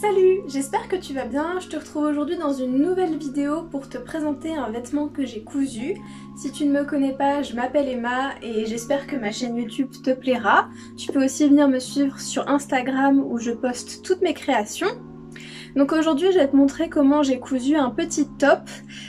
Salut, j'espère que tu vas bien. Je te retrouve aujourd'hui dans une nouvelle vidéo pour te présenter un vêtement que j'ai cousu. Si tu ne me connais pas, je m'appelle Emma et j'espère que ma chaîne YouTube te plaira. Tu peux aussi venir me suivre sur Instagram où je poste toutes mes créations. Donc aujourd'hui je vais te montrer comment j'ai cousu un petit top.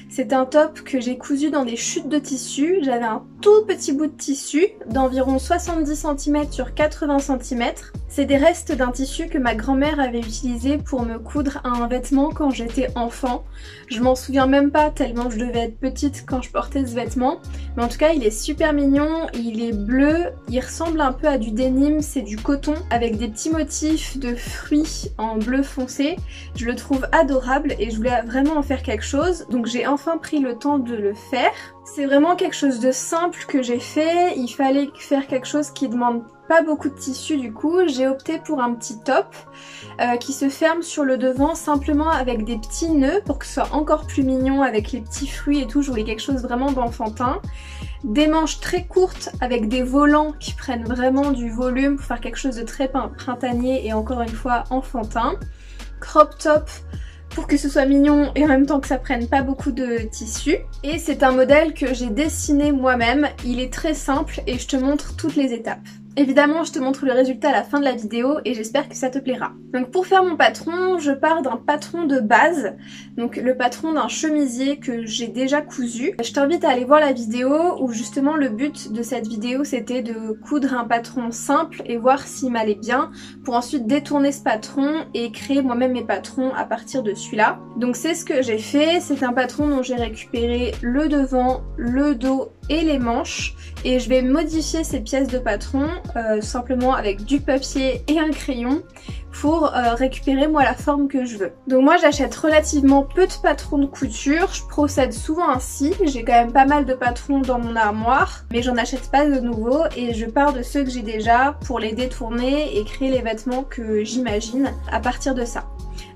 C'est un top que j'ai cousu dans des chutes de tissu. J'avais un tout petit bout de tissu d'environ 70 cm sur 80 cm. C'est des restes d'un tissu que ma grand-mère avait utilisé pour me coudre un vêtement quand j'étais enfant. Je m'en souviens même pas tellement je devais être petite quand je portais ce vêtement. Mais en tout cas il est super mignon, il est bleu, il ressemble un peu à du denim, c'est du coton avec des petits motifs de fruits en bleu foncé. Je le trouve adorable et je voulais vraiment en faire quelque chose, donc j'ai enfin pris le temps de le faire. C'est vraiment quelque chose de simple que j'ai fait, il fallait faire quelque chose qui demande pas beaucoup de tissu, du coup j'ai opté pour un petit top qui se ferme sur le devant simplement avec des petits nœuds pour que ce soit encore plus mignon avec les petits fruits et tout. Je voulais quelque chose vraiment d'enfantin. Des manches très courtes avec des volants qui prennent vraiment du volume pour faire quelque chose de très printanier et encore une fois enfantin. Crop top pour que ce soit mignon et en même temps que ça prenne pas beaucoup de tissu. Et c'est un modèle que j'ai dessiné moi-même, il est très simple et je te montre toutes les étapes. Évidemment, je te montre le résultat à la fin de la vidéo et j'espère que ça te plaira. Donc pour faire mon patron, je pars d'un patron de base, donc le patron d'un chemisier que j'ai déjà cousu. Je t'invite à aller voir la vidéo où justement le but de cette vidéo c'était de coudre un patron simple et voir s'il m'allait bien pour ensuite détourner ce patron et créer moi-même mes patrons à partir de celui-là. Donc c'est ce que j'ai fait, c'est un patron dont j'ai récupéré le devant, le dos et les manches et je vais modifier ces pièces de patron simplement avec du papier et un crayon pour récupérer moi la forme que je veux. Donc moi j'achète relativement peu de patrons de couture, je procède souvent ainsi, j'ai quand même pas mal de patrons dans mon armoire mais j'en achète pas de nouveaux et je pars de ceux que j'ai déjà pour les détourner et créer les vêtements que j'imagine à partir de ça.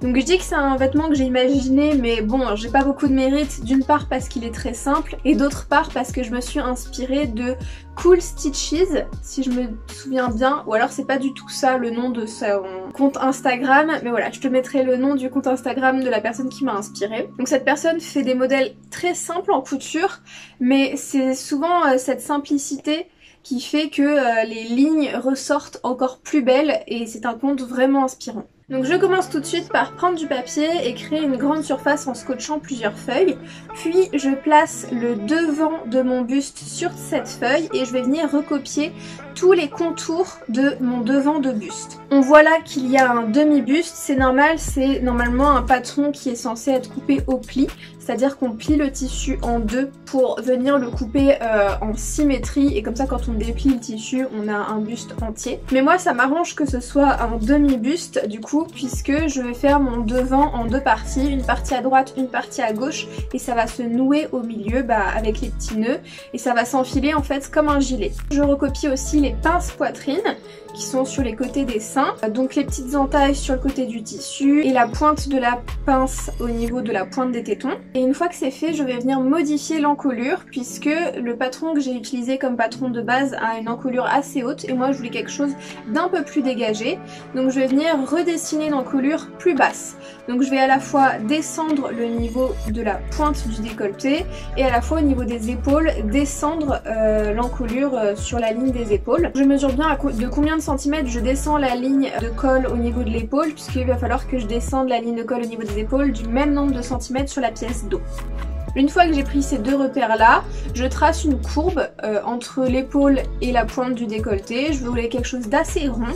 Donc je dis que c'est un vêtement que j'ai imaginé mais bon j'ai pas beaucoup de mérite, d'une part parce qu'il est très simple et d'autre part parce que je me suis inspirée de Cool Stitches si je me souviens bien, ou alors c'est pas du tout ça le nom de son compte Instagram, mais voilà je te mettrai le nom du compte Instagram de la personne qui m'a inspirée. Donc cette personne fait des modèles très simples en couture mais c'est souvent cette simplicité qui fait que les lignes ressortent encore plus belles et c'est un compte vraiment inspirant. Donc je commence tout de suite par prendre du papier et créer une grande surface en scotchant plusieurs feuilles. Puis je place le devant de mon buste sur cette feuille et je vais venir recopier tous les contours de mon devant de buste. On voit là qu'il y a un demi-buste, c'est normal, c'est normalement un patron qui est censé être coupé au pli. C'est-à-dire qu'on plie le tissu en deux pour venir le couper en symétrie et comme ça quand on déplie le tissu on a un buste entier. Mais moi ça m'arrange que ce soit un demi-buste du coup puisque je vais faire mon devant en deux parties, une partie à droite, une partie à gauche et ça va se nouer au milieu avec les petits nœuds et ça va s'enfiler en fait comme un gilet. Je recopie aussi les pinces poitrine qui sont sur les côtés des seins, donc les petites entailles sur le côté du tissu et la pointe de la pince au niveau de la pointe des tétons. Et une fois que c'est fait, je vais venir modifier l'encolure puisque le patron que j'ai utilisé comme patron de base a une encolure assez haute et moi je voulais quelque chose d'un peu plus dégagé. Donc je vais venir redessiner l'encolure plus basse. Donc je vais à la fois descendre le niveau de la pointe du décolleté et à la fois au niveau des épaules descendre l'encolure sur la ligne des épaules. Je mesure bien de combien de centimètres je descends la ligne de colle au niveau de l'épaule puisqu'il va falloir que je descende la ligne de colle au niveau des épaules du même nombre de centimètres sur la pièce dos. Une fois que j'ai pris ces deux repères là, je trace une courbe entre l'épaule et la pointe du décolleté. Je voulais quelque chose d'assez rond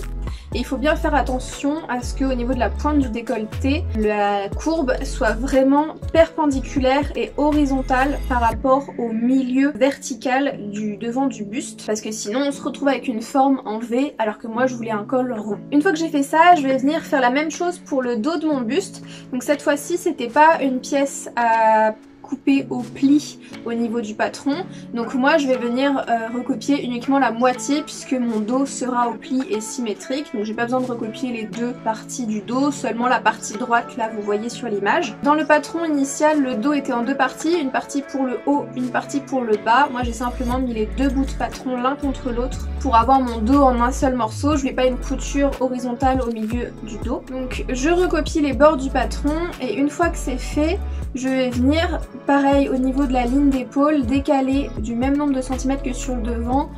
et il faut bien faire attention à ce qu'au niveau de la pointe du décolleté, la courbe soit vraiment perpendiculaire et horizontale par rapport au milieu vertical du devant du buste parce que sinon on se retrouve avec une forme en V alors que moi je voulais un col rond. Une fois que j'ai fait ça, je vais venir faire la même chose pour le dos de mon buste. Donc cette fois-ci c'était pas une pièce à couper au pli au niveau du patron. Donc moi je vais venir recopier uniquement la moitié puisque mon dos sera au pli et symétrique. Donc j'ai pas besoin de recopier les deux parties du dos, seulement la partie droite là vous voyez sur l'image. Dans le patron initial le dos était en deux parties, une partie pour le haut, une partie pour le bas. Moi j'ai simplement mis les deux bouts de patron l'un contre l'autre pour avoir mon dos en un seul morceau. Je ne fais pas une couture horizontale au milieu du dos. Donc je recopie les bords du patron et une fois que c'est fait, je vais venir, pareil au niveau de la ligne d'épaule, décaler du même nombre de centimètres que sur le devant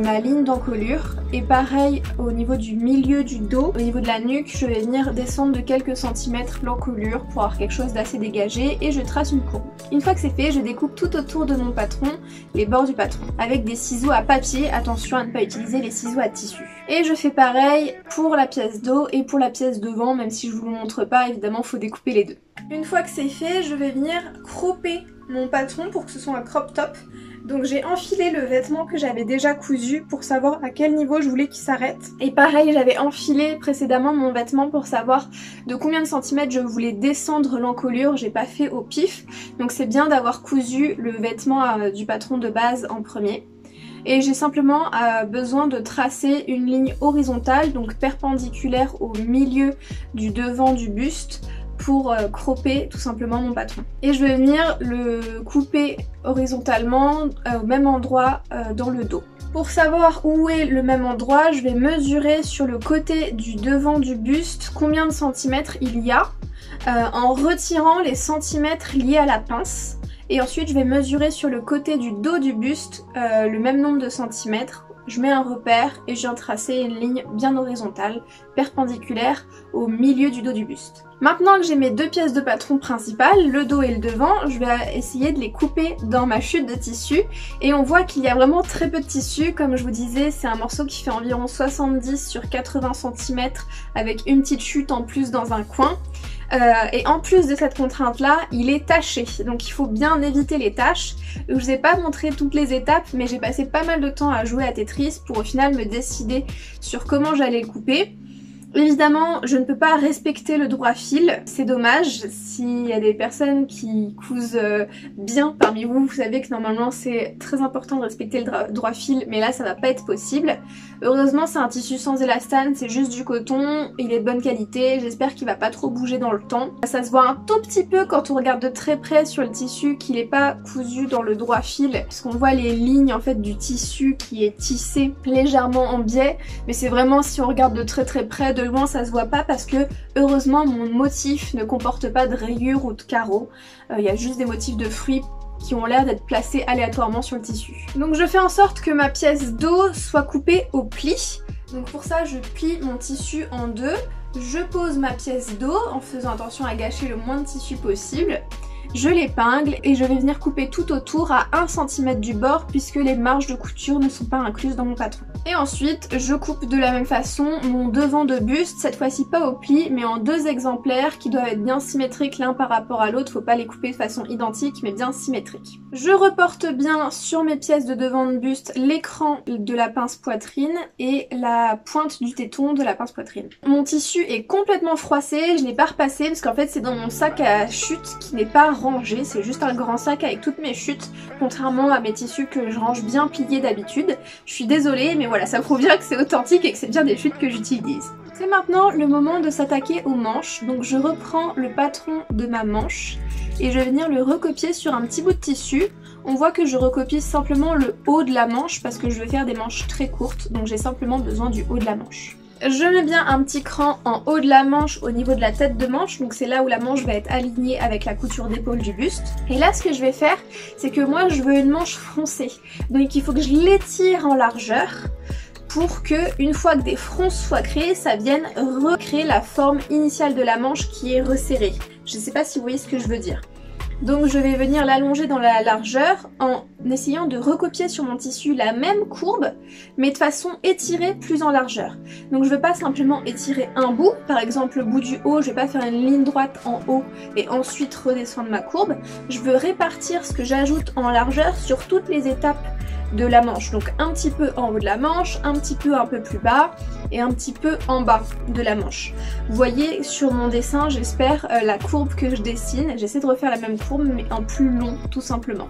ma ligne d'encolure. Et pareil au niveau du milieu du dos, au niveau de la nuque, je vais venir descendre de quelques centimètres l'encolure pour avoir quelque chose d'assez dégagé et je trace une courbe. Une fois que c'est fait, je découpe tout autour de mon patron les bords du patron avec des ciseaux à papier. Attention à ne pas utiliser les ciseaux à tissu. Et je fais pareil pour la pièce dos et pour la pièce devant, même si je vous le montre pas, évidemment faut découper les deux. Une fois que c'est fait, je vais venir cropper mon patron pour que ce soit un crop top. Donc j'ai enfilé le vêtement que j'avais déjà cousu pour savoir à quel niveau je voulais qu'il s'arrête. Et pareil, j'avais enfilé précédemment mon vêtement pour savoir de combien de centimètres je voulais descendre l'encolure. J'ai pas fait au pif, donc c'est bien d'avoir cousu le vêtement du patron de base en premier. Et j'ai simplement besoin de tracer une ligne horizontale, donc perpendiculaire au milieu du devant du buste, pour cropper tout simplement mon patron. Et je vais venir le couper horizontalement au même endroit dans le dos. Pour savoir où est le même endroit, je vais mesurer sur le côté du devant du buste combien de centimètres il y a en retirant les centimètres liés à la pince. Et ensuite je vais mesurer sur le côté du dos du buste le même nombre de centimètres. Je mets un repère et je viens tracer une ligne bien horizontale, perpendiculaire au milieu du dos du buste. Maintenant que j'ai mes deux pièces de patron principales, le dos et le devant, je vais essayer de les couper dans ma chute de tissu. Et on voit qu'il y a vraiment très peu de tissu. Comme je vous disais, c'est un morceau qui fait environ 70 sur 80 cm avec une petite chute en plus dans un coin. Et en plus de cette contrainte là, il est taché, donc il faut bien éviter les taches. Je vous ai pas montré toutes les étapes, mais j'ai passé pas mal de temps à jouer à Tetris pour au final me décider sur comment j'allais le couper. Évidemment, je ne peux pas respecter le droit fil, c'est dommage. S'il y a des personnes qui cousent bien parmi vous, vous savez que normalement c'est très important de respecter le droit fil, mais là ça va pas être possible. Heureusement c'est un tissu sans élastane, c'est juste du coton, il est de bonne qualité, j'espère qu'il va pas trop bouger dans le temps. Ça se voit un tout petit peu quand on regarde de très près sur le tissu qu'il n'est pas cousu dans le droit fil, puisqu'on voit les lignes en fait du tissu qui est tissé légèrement en biais, mais c'est vraiment si on regarde de très près, de loin ça se voit pas parce que heureusement mon motif ne comporte pas de rayures ou de carreaux, il y a juste des motifs de fruits qui ont l'air d'être placés aléatoirement sur le tissu. Donc je fais en sorte que ma pièce dos soit coupée au pli. Donc pour ça je plie mon tissu en deux, je pose ma pièce dos en faisant attention à gâcher le moins de tissu possible. Je l'épingle et je vais venir couper tout autour à 1 cm du bord puisque les marges de couture ne sont pas incluses dans mon patron. Et ensuite je coupe de la même façon mon devant de buste, cette fois-ci pas au pli mais en deux exemplaires qui doivent être bien symétriques l'un par rapport à l'autre, faut pas les couper de façon identique mais bien symétrique. Je reporte bien sur mes pièces de devant de buste l'écran de la pince poitrine et la pointe du téton de la pince poitrine. Mon tissu est complètement froissé, je l'ai pas repassé parce qu'en fait c'est dans mon sac à chute qui n'est pas rangé, c'est juste un grand sac avec toutes mes chutes, contrairement à mes tissus que je range bien pliés d'habitude. Je suis désolée mais voilà, ça prouve bien que c'est authentique et que c'est bien des chutes que j'utilise. C'est maintenant le moment de s'attaquer aux manches, donc je reprends le patron de ma manche et je vais venir le recopier sur un petit bout de tissu. On voit que je recopie simplement le haut de la manche parce que je vais faire des manches très courtes, donc j'ai simplement besoin du haut de la manche. Je mets bien un petit cran en haut de la manche au niveau de la tête de manche, donc c'est là où la manche va être alignée avec la couture d'épaule du buste. Et là ce que je vais faire, c'est que moi je veux une manche froncée, donc il faut que je l'étire en largeur pour que, une fois que des fronces soient créées, ça vienne recréer la forme initiale de la manche qui est resserrée. Je ne sais pas si vous voyez ce que je veux dire. Donc je vais venir l'allonger dans la largeur en essayant de recopier sur mon tissu la même courbe mais de façon étirée plus en largeur. Donc je ne veux pas simplement étirer un bout, par exemple le bout du haut, je ne vais pas faire une ligne droite en haut et ensuite redescendre ma courbe. Je veux répartir ce que j'ajoute en largeur sur toutes les étapes de la manche, donc un petit peu en haut de la manche, un petit peu un peu plus bas et un petit peu en bas de la manche. Vous voyez sur mon dessin, j'espère, la courbe que je dessine. J'essaie de refaire la même courbe mais en plus long tout simplement.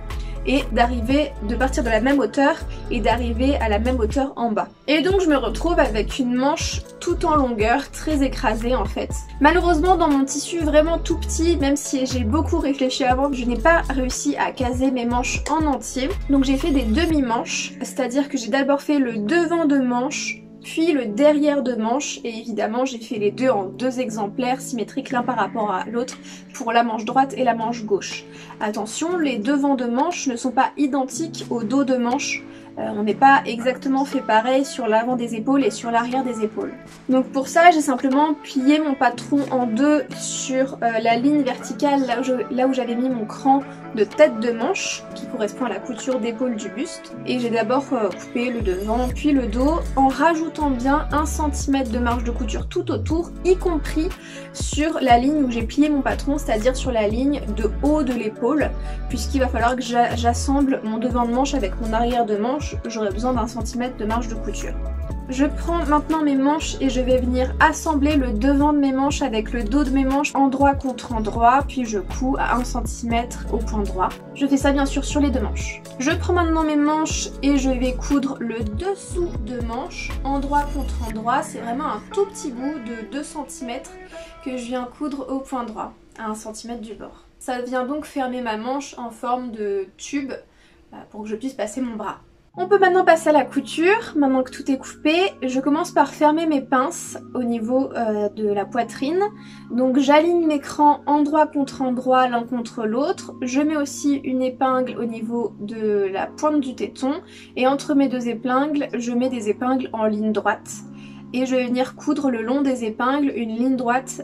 et de partir de la même hauteur et d'arriver à la même hauteur en bas. Et donc je me retrouve avec une manche tout en longueur, très écrasée en fait. Malheureusement dans mon tissu vraiment tout petit, même si j'ai beaucoup réfléchi avant, je n'ai pas réussi à caser mes manches en entier. Donc j'ai fait des demi-manches, c'est-à-dire que j'ai d'abord fait le devant de manche, puis le derrière de manche, et évidemment j'ai fait les deux en deux exemplaires symétriques l'un par rapport à l'autre pour la manche droite et la manche gauche. Attention, les devants de manche ne sont pas identiques au dos de manche. On n'est pas exactement fait pareil sur l'avant des épaules et sur l'arrière des épaules. Donc pour ça, j'ai simplement plié mon patron en deux sur la ligne verticale, là où j'avais mis mon cran de tête de manche, qui correspond à la couture d'épaule du buste. Et j'ai d'abord coupé le devant, puis le dos, en rajoutant bien 1 cm de marge de couture tout autour, y compris sur la ligne où j'ai plié mon patron, c'est-à-dire sur la ligne de haut de l'épaule, puisqu'il va falloir que j'assemble mon devant de manche avec mon arrière de manche. J'aurai besoin d'1 cm de marge de couture. Je prends maintenant mes manches et je vais venir assembler le devant de mes manches avec le dos de mes manches endroit contre endroit, puis je couds à 1 cm au point droit. Je fais ça bien sûr sur les deux manches. Je prends maintenant mes manches et je vais coudre le dessous de manche, endroit contre endroit. C'est vraiment un tout petit bout de 2 cm que je viens coudre au point droit, à 1 cm du bord. Ça vient donc fermer ma manche en forme de tube pour que je puisse passer mon bras. On peut maintenant passer à la couture. Maintenant que tout est coupé, je commence par fermer mes pinces au niveau de la poitrine. Donc j'aligne mes crans endroit contre endroit l'un contre l'autre. Je mets aussi une épingle au niveau de la pointe du téton. Et entre mes deux épingles, je mets des épingles en ligne droite. Et je vais venir coudre le long des épingles une ligne droite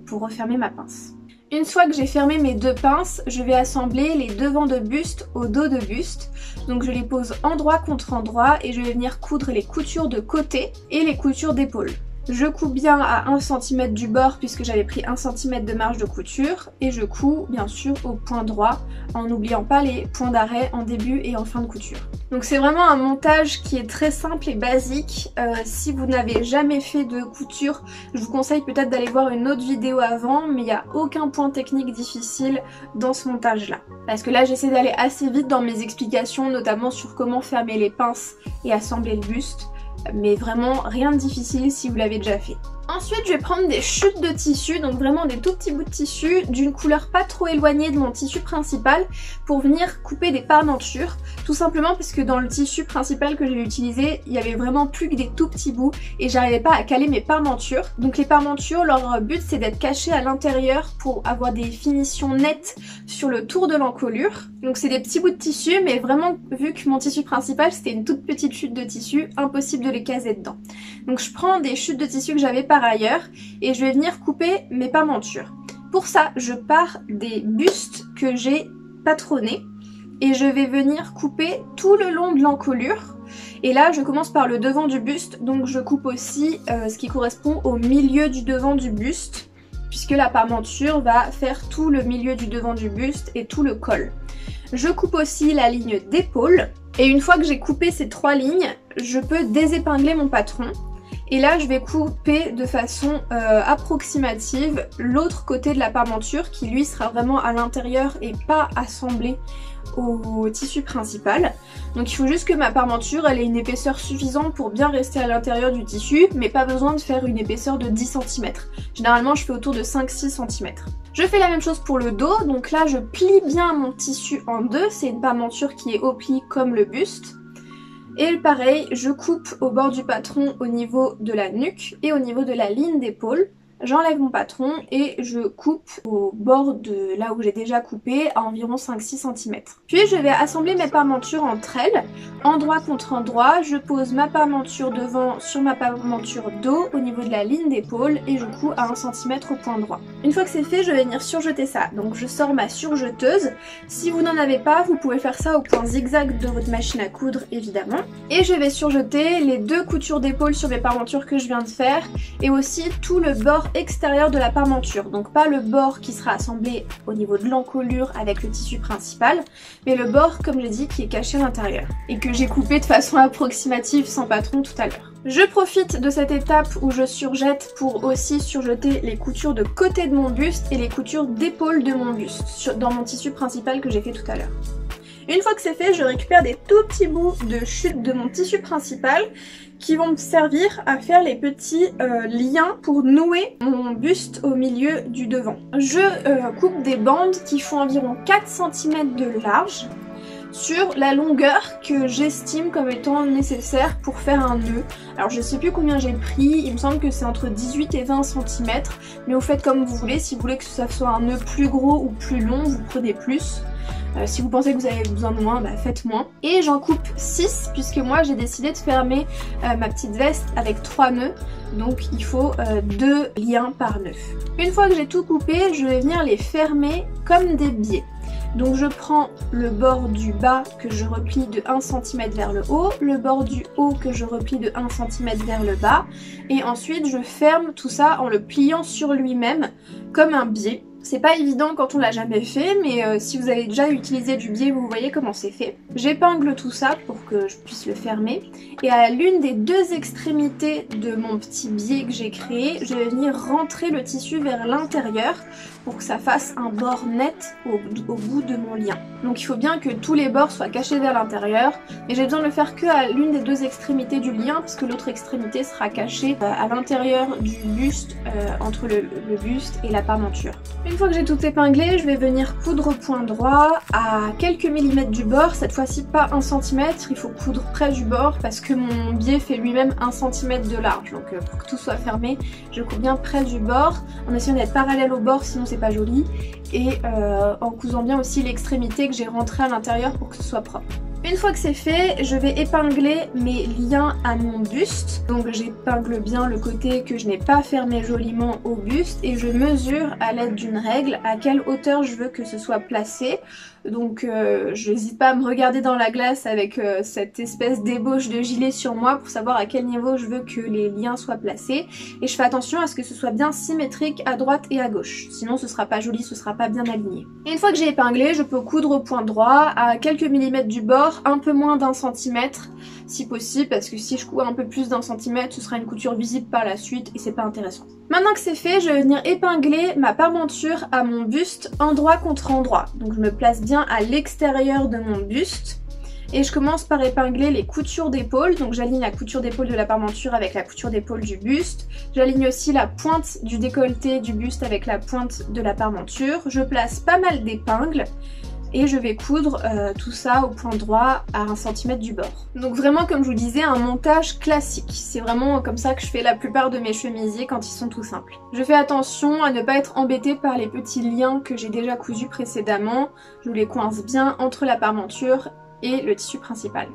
pour refermer ma pince. Une fois que j'ai fermé mes deux pinces, je vais assembler les devants de buste au dos de buste. Donc je les pose endroit contre endroit et je vais venir coudre les coutures de côté et les coutures d'épaule. Je couds bien à 1 cm du bord puisque j'avais pris 1 cm de marge de couture et je couds bien sûr au point droit en n'oubliant pas les points d'arrêt en début et en fin de couture. Donc c'est vraiment un montage qui est très simple et basique. Si vous n'avez jamais fait de couture, je vous conseille peut-être d'aller voir une autre vidéo avant, mais il n'y a aucun point technique difficile dans ce montage là. Parce que là j'essaie d'aller assez vite dans mes explications, notamment sur comment fermer les pinces et assembler le buste. Mais vraiment rien de difficile si vous l'avez déjà fait. Ensuite je vais prendre des chutes de tissu, donc vraiment des tout petits bouts de tissu d'une couleur pas trop éloignée de mon tissu principal pour venir couper des parmentures, tout simplement parce que dans le tissu principal que j'ai utilisé, il y avait vraiment plus que des tout petits bouts et j'arrivais pas à caler mes parmentures. Donc les parmentures, leur but c'est d'être cachées à l'intérieur pour avoir des finitions nettes sur le tour de l'encolure. Donc c'est des petits bouts de tissu, mais vraiment vu que mon tissu principal c'était une toute petite chute de tissu, impossible de les caser dedans. Donc je prends des chutes de tissu que j'avais par ailleurs et je vais venir couper mes parmentures. Pour ça, je pars des bustes que j'ai patronnés et je vais venir couper tout le long de l'encolure. Et là, je commence par le devant du buste, donc je coupe aussi ce qui correspond au milieu du devant du buste, puisque la parmenture va faire tout le milieu du devant du buste et tout le col. Je coupe aussi la ligne d'épaule et une fois que j'ai coupé ces 3 lignes, je peux désépingler mon patron. Et là je vais couper de façon approximative l'autre côté de la parmenture qui lui sera vraiment à l'intérieur et pas assemblé au tissu principal. Donc il faut juste que ma parmenture elle ait une épaisseur suffisante pour bien rester à l'intérieur du tissu, mais pas besoin de faire une épaisseur de 10 cm. Généralement je fais autour de 5-6 cm. Je fais la même chose pour le dos, donc là je plie bien mon tissu en deux, c'est une parmenture qui est au pli comme le buste. Et pareil, je coupe au bord du patron au niveau de la nuque et au niveau de la ligne d'épaule. J'enlève mon patron et je coupe au bord de là où j'ai déjà coupé à environ 5-6 cm. Puis je vais assembler mes parmentures entre elles, endroit contre endroit. Je pose ma parmenture devant sur ma parmenture dos au niveau de la ligne d'épaule et je couds à 1 cm au point droit. Une fois que c'est fait, je vais venir surjeter ça. Donc je sors ma surjeteuse. Si vous n'en avez pas, vous pouvez faire ça au point zigzag de votre machine à coudre évidemment. Et je vais surjeter les 2 coutures d'épaule sur mes parmentures que je viens de faire et aussi tout le bord extérieur de la parmenture, donc pas le bord qui sera assemblé au niveau de l'encolure avec le tissu principal, mais le bord comme j'ai dit qui est caché à l'intérieur et que j'ai coupé de façon approximative sans patron tout à l'heure. Je profite de cette étape où je surjette pour aussi surjeter les coutures de côté de mon buste et les coutures d'épaule de mon buste dans mon tissu principal que j'ai fait tout à l'heure. Une fois que c'est fait, je récupère des tout petits bouts de chute de mon tissu principal qui vont me servir à faire les petits liens pour nouer mon buste au milieu du devant. Je coupe des bandes qui font environ 4 cm de large sur la longueur que j'estime comme étant nécessaire pour faire un nœud. Alors je sais plus combien j'ai pris, il me semble que c'est entre 18 et 20 cm, mais vous faites comme vous voulez. Si vous voulez que ça soit un nœud plus gros ou plus long, vous prenez plus. Si vous pensez que vous avez besoin de moins, bah faites moins. Et j'en coupe 6 puisque moi j'ai décidé de fermer ma petite veste avec 3 nœuds. Donc il faut 2 liens par nœud. Une fois que j'ai tout coupé, je vais venir les fermer comme des biais. Donc je prends le bord du bas que je replie de 1 cm vers le haut, le bord du haut que je replie de 1 cm vers le bas, et ensuite je ferme tout ça en le pliant sur lui-même comme un biais. C'est pas évident quand on l'a jamais fait, mais si vous avez déjà utilisé du biais, vous voyez comment c'est fait. J'épingle tout ça pour que je puisse le fermer, et à l'une des 2 extrémités de mon petit biais que j'ai créé, je vais venir rentrer le tissu vers l'intérieur pour que ça fasse un bord net au bout de mon lien. Donc il faut bien que tous les bords soient cachés vers l'intérieur, mais j'ai besoin de le faire que à l'une des 2 extrémités du lien, puisque l'autre extrémité sera cachée à l'intérieur du buste, entre le buste et la parmenture. Une fois que j'ai tout épinglé, je vais venir coudre au point droit à quelques millimètres du bord, cette fois-ci pas 1 cm, il faut coudre près du bord parce que mon biais fait lui-même 1 cm de large, donc pour que tout soit fermé, je couds bien près du bord, en essayant d'être parallèle au bord sinon c'est pas joli, et en cousant bien aussi l'extrémité que j'ai rentrée à l'intérieur pour que ce soit propre. Une fois que c'est fait, je vais épingler mes liens à mon buste. Donc j'épingle bien le côté que je n'ai pas fermé joliment au buste et je mesure à l'aide d'une règle à quelle hauteur je veux que ce soit placé. Donc je n'hésite pas à me regarder dans la glace avec cette espèce d'ébauche de gilet sur moi pour savoir à quel niveau je veux que les liens soient placés. Et je fais attention à ce que ce soit bien symétrique à droite et à gauche. Sinon ce sera pas joli, ce sera pas bien aligné. Et une fois que j'ai épinglé, je peux coudre au point droit à quelques millimètres du bord, un peu moins d'1 centimètre si possible, parce que si je couds un peu plus d'1 centimètre, ce sera une couture visible par la suite et c'est pas intéressant. Maintenant que c'est fait, je vais venir épingler ma parmenture à mon buste endroit contre endroit. Donc je me place bien à l'extérieur de mon buste et je commence par épingler les coutures d'épaule. Donc j'aligne la couture d'épaule de la parmenture avec la couture d'épaule du buste. J'aligne aussi la pointe du décolleté du buste avec la pointe de la parmenture. Je place pas mal d'épingles et je vais coudre tout ça au point droit à 1 cm du bord. Donc vraiment, comme je vous disais, un montage classique. C'est vraiment comme ça que je fais la plupart de mes chemisiers quand ils sont tout simples. Je fais attention à ne pas être embêtée par les petits liens que j'ai déjà cousus précédemment. Je les coince bien entre la parmenture et le tissu principal.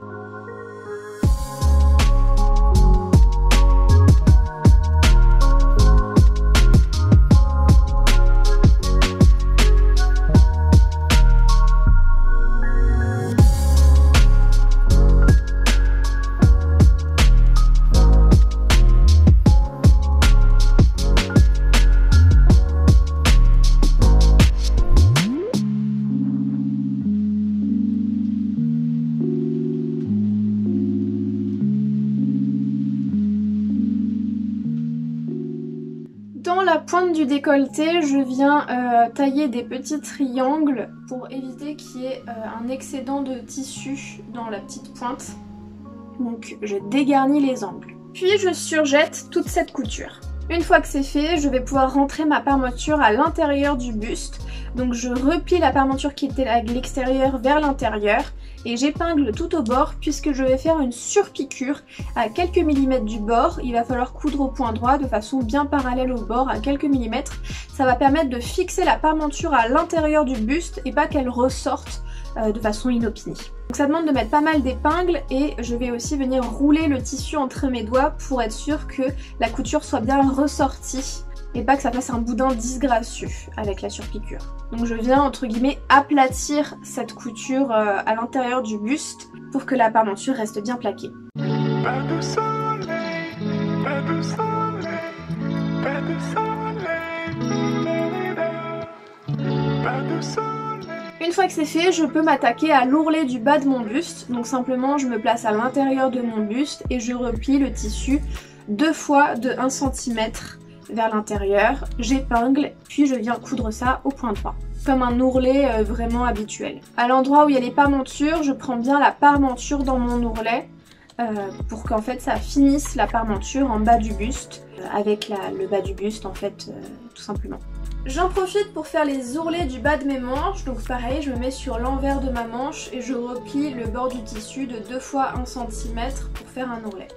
Dans la pointe du décolleté, je viens tailler des petits triangles pour éviter qu'il y ait un excédent de tissu dans la petite pointe. Donc je dégarnis les angles. Puis je surjette toute cette couture. Une fois que c'est fait, je vais pouvoir rentrer ma parmenture à l'intérieur du buste. Donc je replie la parmenture qui était à l'extérieur vers l'intérieur et j'épingle tout au bord puisque je vais faire une surpiqûre à quelques millimètres du bord. Il va falloir coudre au point droit de façon bien parallèle au bord à quelques millimètres. Ça va permettre de fixer la parmenture à l'intérieur du buste et pas qu'elle ressorte de façon inopinée. Donc ça demande de mettre pas mal d'épingles et je vais aussi venir rouler le tissu entre mes doigts pour être sûr que la couture soit bien ressortie et pas que ça fasse un boudin disgracieux avec la surpiqûre. Donc je viens entre guillemets aplatir cette couture à l'intérieur du buste pour que la parmenture reste bien plaquée. Pas de soleil, pas de soleil, pas de soleil, pas de soleil. Une fois que c'est fait, je peux m'attaquer à l'ourlet du bas de mon buste. Donc simplement, je me place à l'intérieur de mon buste et je replie le tissu 2 fois de 1 cm vers l'intérieur. J'épingle, puis je viens coudre ça au point droit. comme un ourlet vraiment habituel. À l'endroit où il y a les parmentures, je prends bien la parmenture dans mon ourlet pour qu'en fait ça finisse la parmenture en bas du buste, avec le bas du buste en fait, tout simplement. J'en profite pour faire les ourlets du bas de mes manches, donc pareil, je me mets sur l'envers de ma manche et je replie le bord du tissu de 2 fois 1 cm pour faire un ourlet.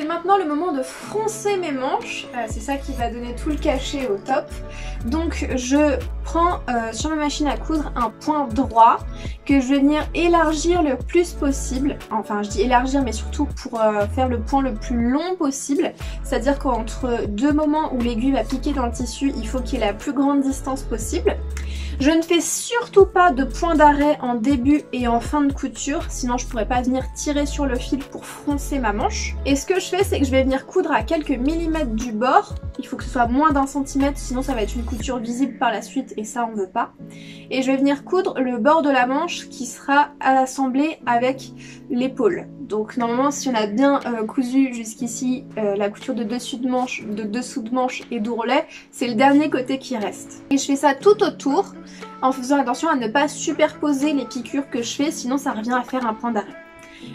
Maintenant le moment de froncer mes manches, c'est ça qui va donner tout le cachet au top. Donc je prends sur ma machine à coudre un point droit que je vais venir élargir le plus possible. Enfin je dis élargir mais surtout pour faire le point le plus long possible. C'est-à-dire qu'entre 2 moments où l'aiguille va piquer dans le tissu, il faut qu'il y ait la plus grande distance possible. Je ne fais surtout pas de point d'arrêt en début et en fin de couture, sinon je pourrais pas venir tirer sur le fil pour froncer ma manche. Et ce que je fais, c'est que je vais venir coudre à quelques millimètres du bord. Il faut que ce soit moins d'1 centimètre, sinon ça va être une couture visible par la suite et ça on veut pas. Et je vais venir coudre le bord de la manche qui sera assemblé avec l'épaule. Donc normalement si on a bien cousu jusqu'ici la couture de dessous de manche et d'ourlet, c'est le dernier côté qui reste. Et je fais ça tout autour en faisant attention à ne pas superposer les piqûres que je fais, sinon ça revient à faire un point d'arrêt.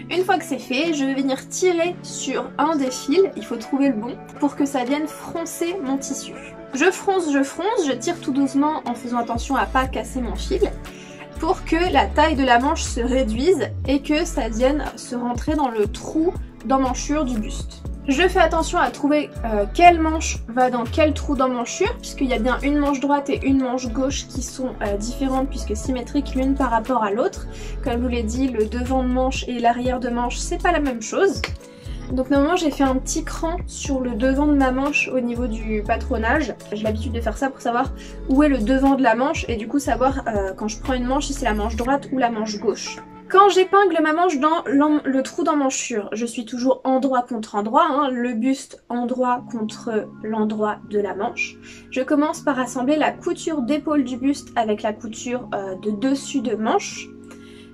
Une fois que c'est fait, je vais venir tirer sur un des fils, il faut trouver le bon, pour que ça vienne froncer mon tissu. Je fronce, je tire tout doucement en faisant attention à pas casser mon fil, pour que la taille de la manche se réduise et que ça vienne se rentrer dans le trou d'emmanchure du buste. Je fais attention à trouver quelle manche va dans quel trou d'emmanchure, puisqu'il y a bien une manche droite et une manche gauche qui sont différentes puisque symétriques l'une par rapport à l'autre. Comme je vous l'ai dit, le devant de manche et l'arrière de manche c'est pas la même chose. Donc normalement j'ai fait un petit cran sur le devant de ma manche au niveau du patronage. J'ai l'habitude de faire ça pour savoir où est le devant de la manche et du coup savoir quand je prends une manche si c'est la manche droite ou la manche gauche. Quand j'épingle ma manche dans le trou d'emmanchure, je suis toujours endroit contre endroit, hein, le buste endroit contre l'endroit de la manche. Je commence par assembler la couture d'épaule du buste avec la couture de dessus de manche.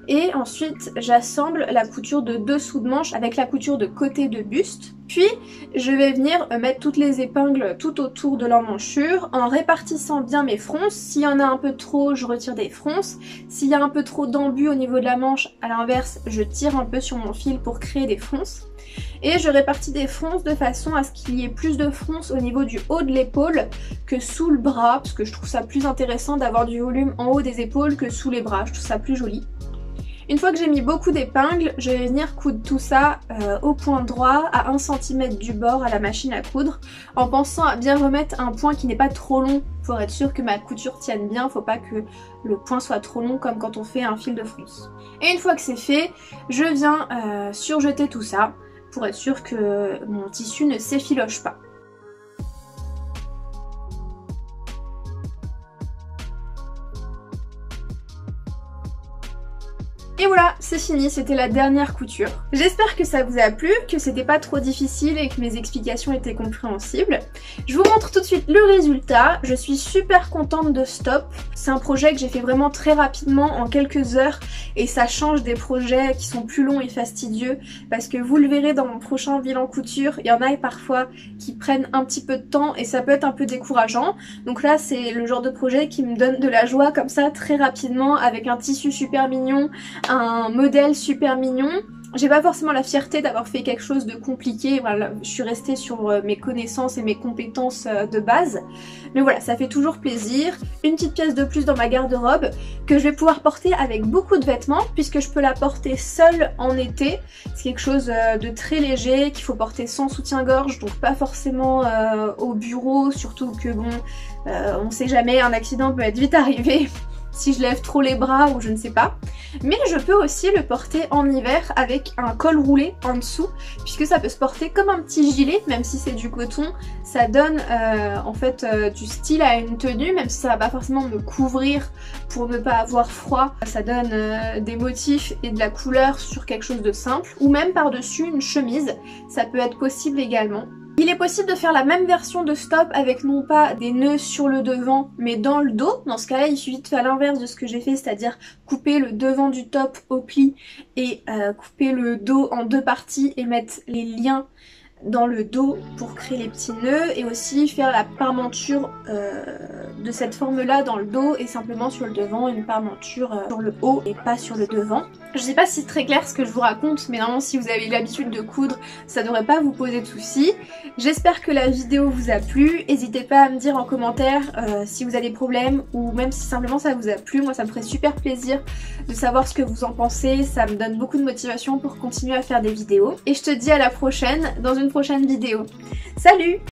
Et ensuite j'assemble la couture de dessous de manche avec la couture de côté de buste. Puis je vais venir mettre toutes les épingles tout autour de l'emmanchure en répartissant bien mes fronces. S'il y en a un peu trop, je retire des fronces. S'il y a un peu trop d'embus au niveau de la manche, à l'inverse, je tire un peu sur mon fil pour créer des fronces. Et je répartis des fronces de façon à ce qu'il y ait plus de fronces au niveau du haut de l'épaule que sous le bras, parce que je trouve ça plus intéressant d'avoir du volume en haut des épaules que sous les bras, je trouve ça plus joli. Une fois que j'ai mis beaucoup d'épingles, je vais venir coudre tout ça au point droit à 1 cm du bord à la machine à coudre en pensant à bien remettre un point qui n'est pas trop long pour être sûr que ma couture tienne bien, faut pas que le point soit trop long comme quand on fait un fil de fronce. Et une fois que c'est fait, je viens surjeter tout ça pour être sûr que mon tissu ne s'effiloche pas. Et voilà, c'est fini, c'était la dernière couture. J'espère que ça vous a plu, que c'était pas trop difficile et que mes explications étaient compréhensibles. Je vous montre tout de suite le résultat. Je suis super contente de ce top. C'est un projet que j'ai fait vraiment très rapidement, en quelques heures, et ça change des projets qui sont plus longs et fastidieux, parce que vous le verrez dans mon prochain bilan couture, il y en a parfois qui prennent un petit peu de temps et ça peut être un peu décourageant. Donc là, c'est le genre de projet qui me donne de la joie comme ça, très rapidement, avec un tissu super mignon, un modèle super mignon. J'ai pas forcément la fierté d'avoir fait quelque chose de compliqué, voilà, je suis restée sur mes connaissances et mes compétences de base. Mais voilà, ça fait toujours plaisir. Une petite pièce de plus dans ma garde-robe que je vais pouvoir porter avec beaucoup de vêtements puisque je peux la porter seule en été. C'est quelque chose de très léger qu'il faut porter sans soutien-gorge, donc pas forcément au bureau, surtout que bon, on sait jamais, un accident peut être vite arrivé si je lève trop les bras ou je ne sais pas. Mais je peux aussi le porter en hiver avec un col roulé en dessous, puisque ça peut se porter comme un petit gilet, même si c'est du coton. Ça donne en fait du style à une tenue, même si ça va pas forcément me couvrir pour ne pas avoir froid. Ça donne des motifs et de la couleur sur quelque chose de simple, ou même par-dessus une chemise, ça peut être possible également. Il est possible de faire la même version de stop avec non pas des nœuds sur le devant mais dans le dos. Dans ce cas-là, il suffit de faire l'inverse de ce que j'ai fait, c'est-à-dire couper le devant du top au pli et couper le dos en deux parties et mettre les liens dans le dos pour créer les petits nœuds, et aussi faire la parmenture de cette forme là dans le dos et simplement sur le devant une parmenture sur le haut et pas sur le devant. Je sais pas si c'est très clair ce que je vous raconte, mais normalement si vous avez l'habitude de coudre ça devrait pas vous poser de soucis. J'espère que la vidéo vous a plu, n'hésitez pas à me dire en commentaire si vous avez des problèmes ou même si simplement ça vous a plu. Moi ça me ferait super plaisir de savoir ce que vous en pensez, ça me donne beaucoup de motivation pour continuer à faire des vidéos. Et je te dis à la prochaine dans une prochaine vidéo. Salut!